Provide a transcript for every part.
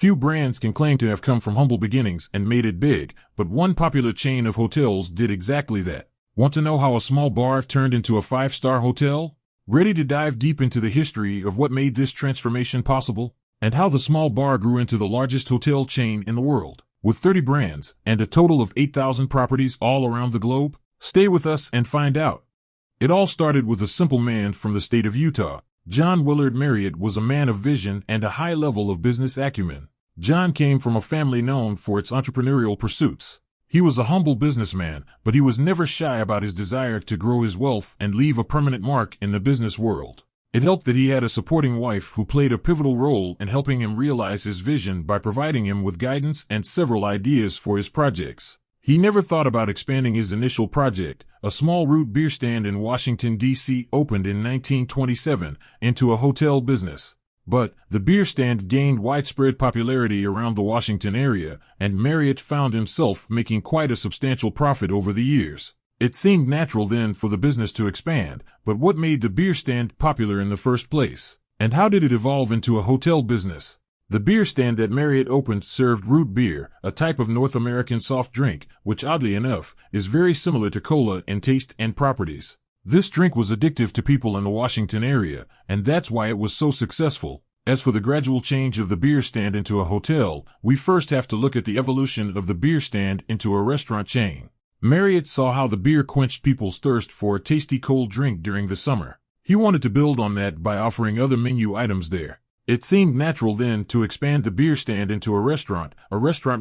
Few brands can claim to have come from humble beginnings and made it big, but one popular chain of hotels did exactly that. Want to know how a small bar turned into a five-star hotel? Ready to dive deep into the history of what made this transformation possible? And how the small bar grew into the largest hotel chain in the world, with 30 brands and a total of 8,000 properties all around the globe? Stay with us and find out. It all started with a simple man from the state of Utah. John Willard Marriott was a man of vision and a high level of business acumen. John came from a family known for its entrepreneurial pursuits. He was a humble businessman, but he was never shy about his desire to grow his wealth and leave a permanent mark in the business world. It helped that he had a supporting wife who played a pivotal role in helping him realize his vision by providing him with guidance and several ideas for his projects. He never thought about expanding his initial project, a small root beer stand in Washington, D.C., opened in 1927, into a hotel business. But the beer stand gained widespread popularity around the Washington area, and Marriott found himself making quite a substantial profit over the years. It seemed natural then for the business to expand, but what made the beer stand popular in the first place? And how did it evolve into a hotel business? The beer stand that Marriott opened served root beer, a type of North American soft drink, which oddly enough, is very similar to cola in taste and properties. This drink was addictive to people in the Washington area, and that's why it was so successful. As for the gradual change of the beer stand into a hotel, we first have to look at the evolution of the beer stand into a restaurant chain. Marriott saw how the beer quenched people's thirst for a tasty cold drink during the summer. He wanted to build on that by offering other menu items there. It seemed natural then to expand the beer stand into a restaurant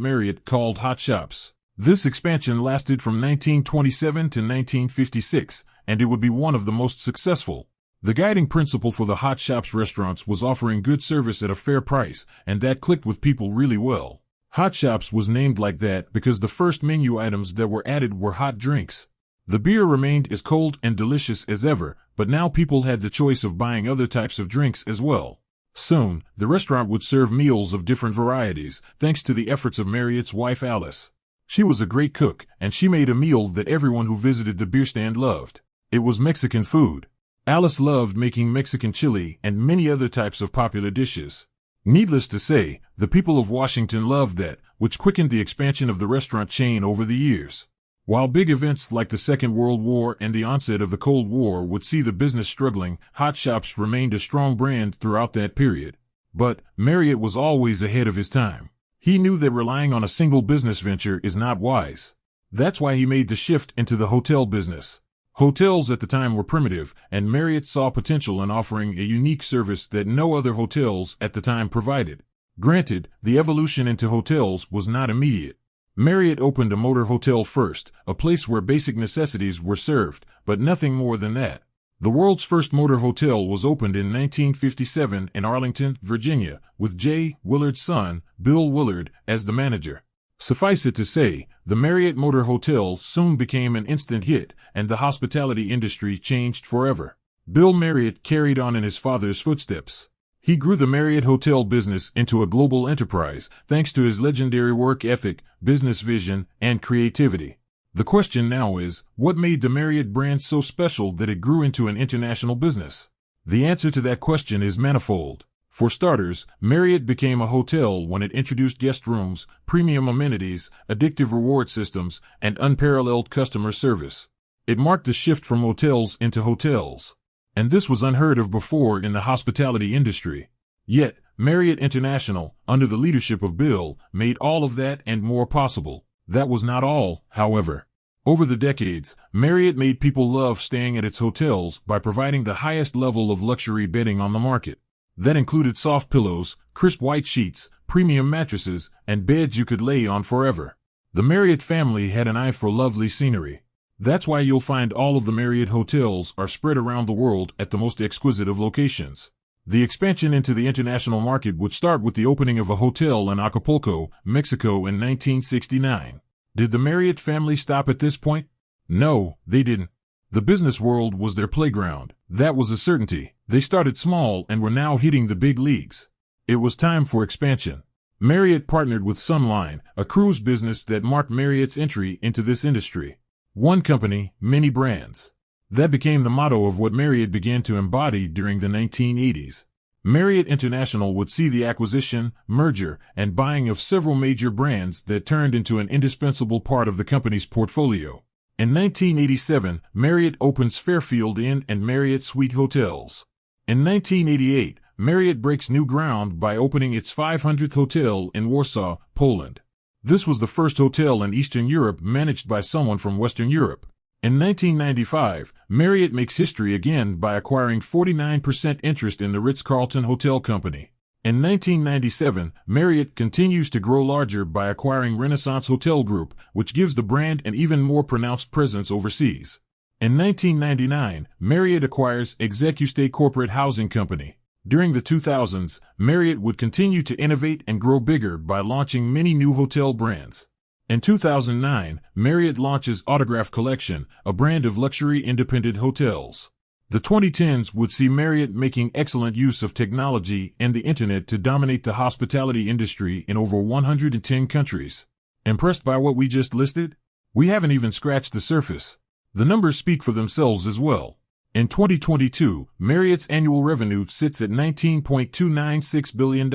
Marriott called Hot Shops. This expansion lasted from 1927 to 1956, and it would be one of the most successful. The guiding principle for the Hot Shops restaurants was offering good service at a fair price, and that clicked with people really well. Hot Shops was named like that because the first menu items that were added were hot drinks. The beer remained as cold and delicious as ever, but now people had the choice of buying other types of drinks as well. Soon, the restaurant would serve meals of different varieties, thanks to the efforts of Marriott's wife Alice. She was a great cook, and she made a meal that everyone who visited the beer stand loved. It was Mexican food. Alice loved making Mexican chili and many other types of popular dishes. Needless to say, the people of Washington loved that, which quickened the expansion of the restaurant chain over the years. While big events like the Second World War and the onset of the Cold War would see the business struggling, Hot Shops remained a strong brand throughout that period. But Marriott was always ahead of his time. He knew that relying on a single business venture is not wise. That's why he made the shift into the hotel business. Hotels at the time were primitive, and Marriott saw potential in offering a unique service that no other hotels at the time provided. Granted, the evolution into hotels was not immediate. Marriott opened a motor hotel first, a place where basic necessities were served, but nothing more than that. The world's first motor hotel was opened in 1957 in Arlington, Virginia, with J. Willard's son, Bill Willard, as the manager. Suffice it to say, the Marriott Motor Hotel soon became an instant hit, and the hospitality industry changed forever. Bill Marriott carried on in his father's footsteps. He grew the Marriott Hotel business into a global enterprise, thanks to his legendary work ethic, business vision, and creativity. The question now is, what made the Marriott brand so special that it grew into an international business? The answer to that question is manifold. For starters, Marriott became a hotel when it introduced guest rooms, premium amenities, addictive reward systems, and unparalleled customer service. It marked a shift from motels into hotels. And this was unheard of before in the hospitality industry. Yet, Marriott International, under the leadership of Bill, made all of that and more possible. That was not all, however. Over the decades, Marriott made people love staying at its hotels by providing the highest level of luxury bedding on the market. That included soft pillows, crisp white sheets, premium mattresses, and beds you could lay on forever. The Marriott family had an eye for lovely scenery. That's why you'll find all of the Marriott hotels are spread around the world at the most exquisite of locations. The expansion into the international market would start with the opening of a hotel in Acapulco, Mexico in 1969. Did the Marriott family stop at this point? No, they didn't. The business world was their playground. That was a certainty. They started small and were now hitting the big leagues. It was time for expansion. Marriott partnered with Sunline, a cruise business that marked Marriott's entry into this industry. One company, many brands. That became the motto of what Marriott began to embody during the 1980s. Marriott International would see the acquisition, merger, and buying of several major brands that turned into an indispensable part of the company's portfolio. In 1987, Marriott opens Fairfield Inn and Marriott Suite Hotels. In 1988, Marriott breaks new ground by opening its 500th hotel in Warsaw, Poland. This was the first hotel in Eastern Europe managed by someone from Western Europe. In 1995, Marriott makes history again by acquiring 49% interest in the Ritz-Carlton Hotel Company. In 1997, Marriott continues to grow larger by acquiring Renaissance Hotel Group, which gives the brand an even more pronounced presence overseas. In 1999, Marriott acquires Execuste Corporate Housing Company. During the 2000s, Marriott would continue to innovate and grow bigger by launching many new hotel brands. In 2009, Marriott launches Autograph Collection, a brand of luxury independent hotels. The 2010s would see Marriott making excellent use of technology and the internet to dominate the hospitality industry in over 110 countries. Impressed by what we just listed? We haven't even scratched the surface. The numbers speak for themselves as well. In 2022, Marriott's annual revenue sits at $19.296 billion.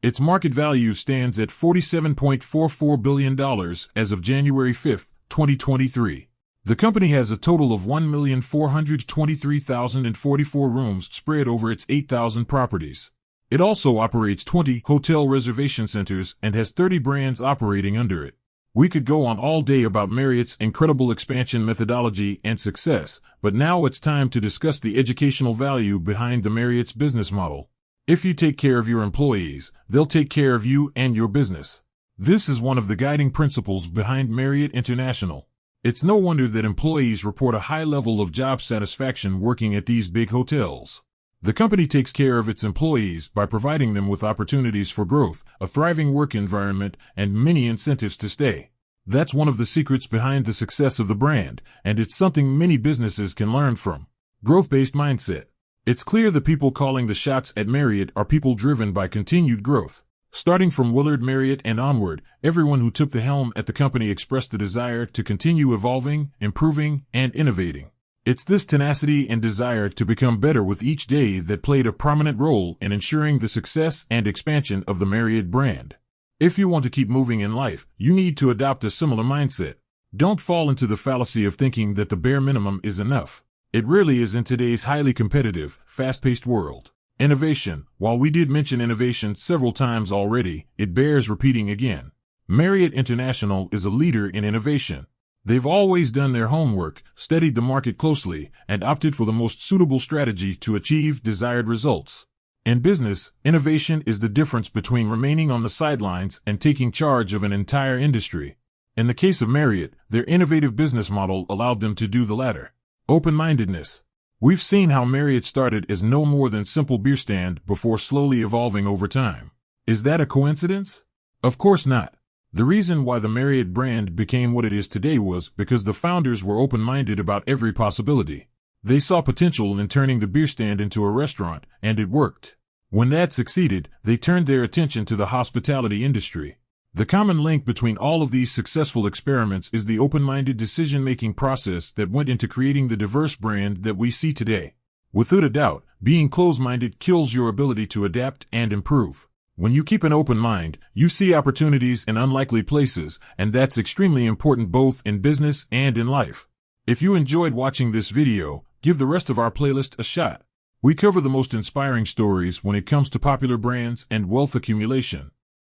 Its market value stands at $47.44 billion as of January 5, 2023. The company has a total of 1,423,044 rooms spread over its 8,000 properties. It also operates 20 hotel reservation centers and has 30 brands operating under it. We could go on all day about Marriott's incredible expansion methodology and success, but now it's time to discuss the educational value behind the Marriott's business model. If you take care of your employees, they'll take care of you and your business. This is one of the guiding principles behind Marriott International. It's no wonder that employees report a high level of job satisfaction working at these big hotels. The company takes care of its employees by providing them with opportunities for growth, a thriving work environment, and many incentives to stay. That's one of the secrets behind the success of the brand, and it's something many businesses can learn from. Growth-based mindset. It's clear the people calling the shots at Marriott are people driven by continued growth. Starting from Willard Marriott and onward, everyone who took the helm at the company expressed the desire to continue evolving, improving, and innovating. It's this tenacity and desire to become better with each day that played a prominent role in ensuring the success and expansion of the Marriott brand. If you want to keep moving in life, you need to adopt a similar mindset. Don't fall into the fallacy of thinking that the bare minimum is enough. It really is in today's highly competitive, fast-paced world. Innovation. While we did mention innovation several times already, it bears repeating again. Marriott International is a leader in innovation. They've always done their homework, studied the market closely, and opted for the most suitable strategy to achieve desired results. In business, innovation is the difference between remaining on the sidelines and taking charge of an entire industry. In the case of Marriott, their innovative business model allowed them to do the latter. Open-mindedness. We've seen how Marriott started as no more than simple beer stand before slowly evolving over time. Is that a coincidence? Of course not. The reason why the Marriott brand became what it is today was because the founders were open-minded about every possibility. They saw potential in turning the beer stand into a restaurant, and it worked. When that succeeded, they turned their attention to the hospitality industry. The common link between all of these successful experiments is the open-minded decision-making process that went into creating the diverse brand that we see today. Without a doubt, being closed-minded kills your ability to adapt and improve. When you keep an open mind, you see opportunities in unlikely places, and that's extremely important both in business and in life. If you enjoyed watching this video, give the rest of our playlist a shot. We cover the most inspiring stories when it comes to popular brands and wealth accumulation.